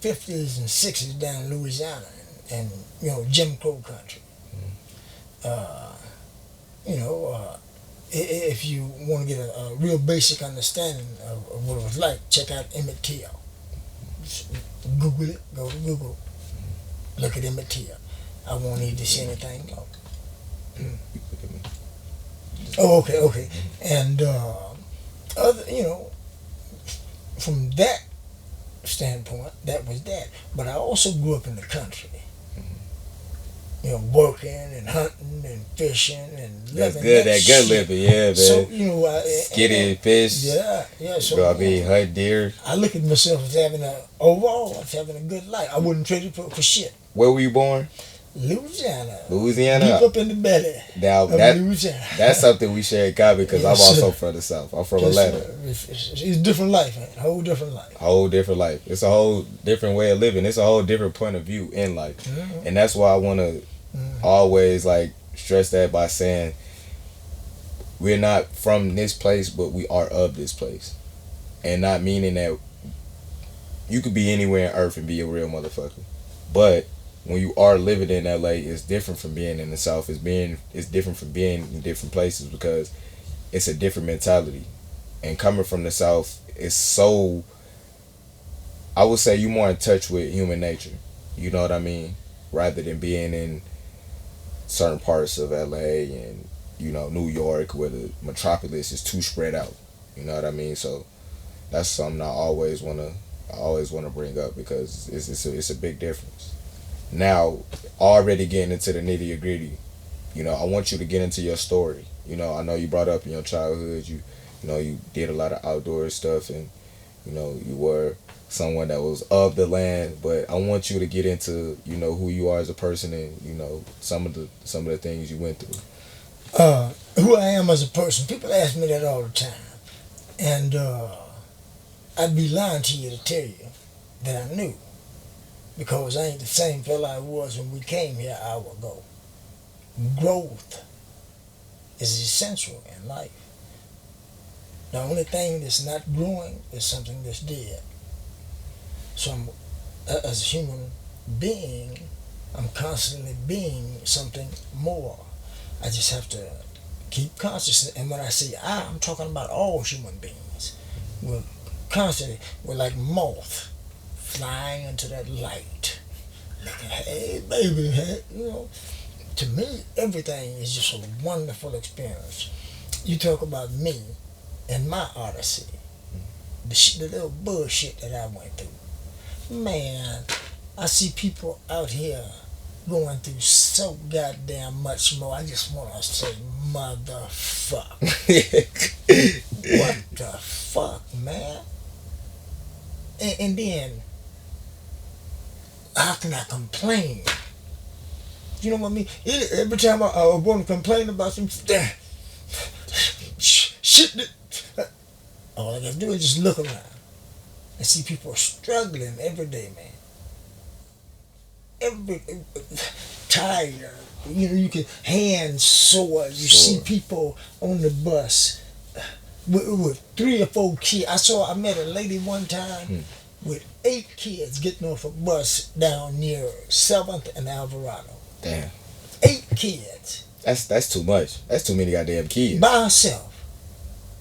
50s and 60s down in Louisiana and you know, Jim Crow country. Uh, you know, if you want to get a real basic understanding of what it was like, check out Emmett Till. Just Google it, go to Google, look at Emmett Till. I won't need to say anything else. Oh, okay. And other, you know, from that standpoint, that was that. But I also grew up in the country. You know, working and hunting and fishing and That's living good. That good shit. living, yeah, man. So you know, Getting fish. Yeah. So Go out be hunt deer. I look at myself as having a good life. I wouldn't trade it for shit. Where were you born? Louisiana. Louisiana. Deep up in the belly. Now Louisiana. that's something we share in common because I'm also from the South. I'm from Atlanta. It's a different life, man. A whole different life. Whole different life. It's a whole different way of living. It's a whole different point of view in life, and that's why I want to always like stress that by saying we're not from this place, but we are of this place, and not meaning that you could be anywhere on earth and be a real motherfucker, but when you are living in LA, it's different from being in the South. It's different from being in different places because it's a different mentality. And coming from the South is so, I would say, you more in touch with human nature. You know what I mean? Rather than being in certain parts of LA and, you know, New York where the metropolis is too spread out. You know what I mean? So that's something I always wanna bring up because it's a big difference. Now, already getting into the nitty gritty, you know, I want you to get into your story. You know, I know you brought up in your childhood, you know, you did a lot of outdoor stuff and, you know, you were someone that was of the land, but I want you to get into, you know, who you are as a person and, you know, some of the things you went through. Who I am as a person, people ask me that all the time. And I'd be lying to you to tell you that I knew. Because I ain't the same fella I was when we came here an hour ago. Growth is essential in life. The only thing that's not growing is something that's dead. So as a human being, I'm constantly being something more. I just have to keep conscious. And when I say I'm talking about all human beings. We're constantly, we're like moth flying into that light. Looking, hey baby, hey, you know. To me, everything is just a wonderful experience. You talk about me and my odyssey, the little bullshit that I went through. Man, I see people out here going through so goddamn much more. I just want to say, motherfuck. What the fuck, man? And then, how can I complain? You know what I mean? Every time I want to complain about some shit, all I gotta do is just look around and see people struggling every day, man. Tired. You know, you can hands sore. You see people on the bus with 3 or 4 kids. I met a lady one time with 8 kids getting off a bus down near 7th and Alvarado. Damn. 8 kids. That's too much. That's too many goddamn kids. By herself.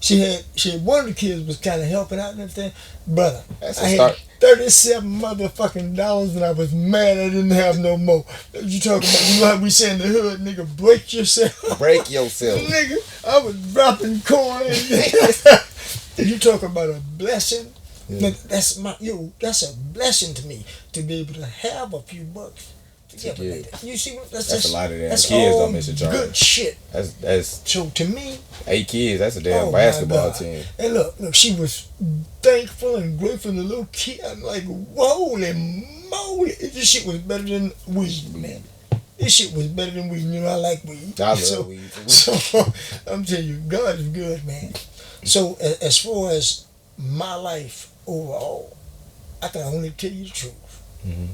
She had one of the kids was kind of helping out and everything. Brother, I had $37 motherfucking dollars and I was mad I didn't have no more. You talking about, you know how we say in the hood, nigga, break yourself. Break yourself. Nigga, I was dropping coin. You talking about a blessing? Yeah. That's a blessing to me to be able to have a few bucks. You see, that's a lot of damn kids though, Mr. Charles. Good shit. That's so to me. 8 kids. That's a damn basketball team. And look, she was thankful and grateful. The little kid, I'm like, holy moly! This shit was better than weed, man. This shit was better than weed. You know, I like weed. I love weed. So I'm telling you, God is good, man. So as far as my life overall, I can only tell you the truth. Mm-hmm.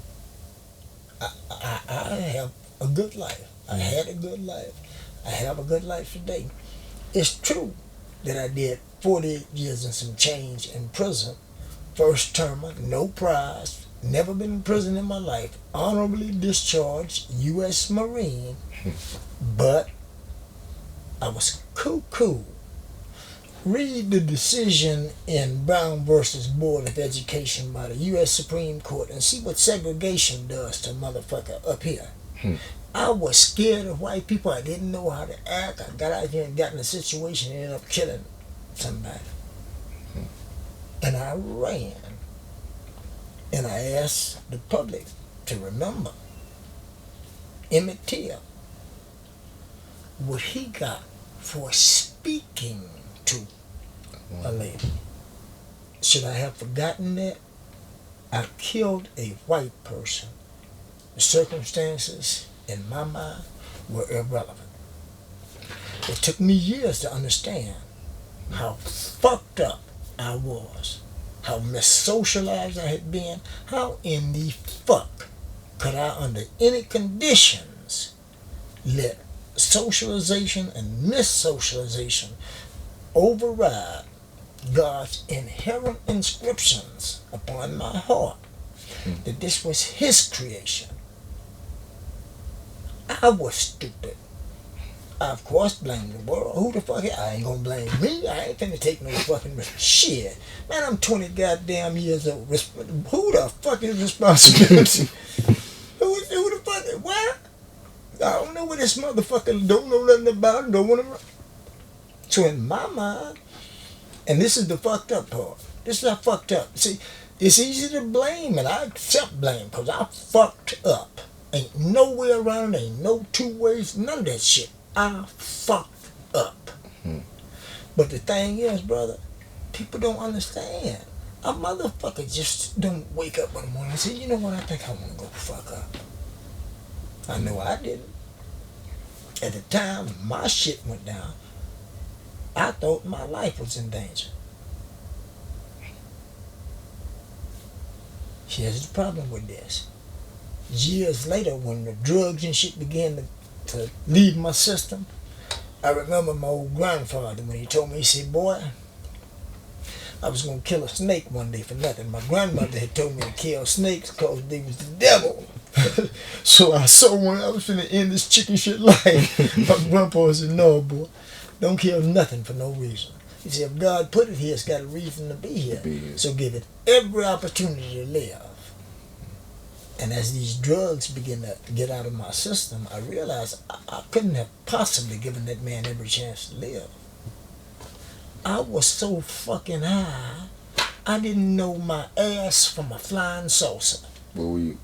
I have a good life. I had a good life. I have a good life today. It's true that I did 48 years and some change in prison. First termer, no prize, never been in prison in my life, honorably discharged U.S. Marine, but I was cool. Read the decision in Brown versus Board of Education by the U.S. Supreme Court and see what segregation does to a motherfucker up here. I was scared of white people. I didn't know how to act. I got out here and got in a situation and ended up killing somebody. And I ran. And I asked the public to remember Emmett Till, what he got for speaking to a lady. Should I have forgotten that? I killed a white person. The circumstances, in my mind, were irrelevant. It took me years to understand how fucked up I was, how missocialized I had been, how in the fuck could I, under any conditions, let socialization and missocialization override God's inherent inscriptions upon my heart that this was His creation. I was stupid. I, of course, blamed the world. Who the fuck? I ain't gonna blame me. I ain't finna take no fucking shit. Man, I'm 20 goddamn years old. Who the fuck is responsibility? who the fuck? What? I don't know what this motherfucker don't know nothing about it, don't want to. So in my mind, and this is the fucked up part. This is how fucked up. See, it's easy to blame, and I accept blame because I fucked up. Ain't no way around it. Ain't no two ways. None of that shit. I fucked up. But the thing is, brother, people don't understand. A motherfucker just don't wake up one morning and say, you know what, I think I want to go fuck up. I know I didn't. At the time my shit went down, I thought my life was in danger. Here's the problem with this. Years later, when the drugs and shit began to leave my system, I remember my old grandfather when he told me, he said, boy, I was going to kill a snake one day for nothing. My grandmother had told me to kill snakes because they was the devil. So I saw one, I was finna end this chicken shit life. My grandpa said, no, boy, don't kill nothing for no reason. He said, if God put it here, it's got a reason to be here. So give it every opportunity to live. And as these drugs began to get out of my system, I realized I couldn't have possibly given that man every chance to live. I was so fucking high, I didn't know my ass from a flying saucer. What were you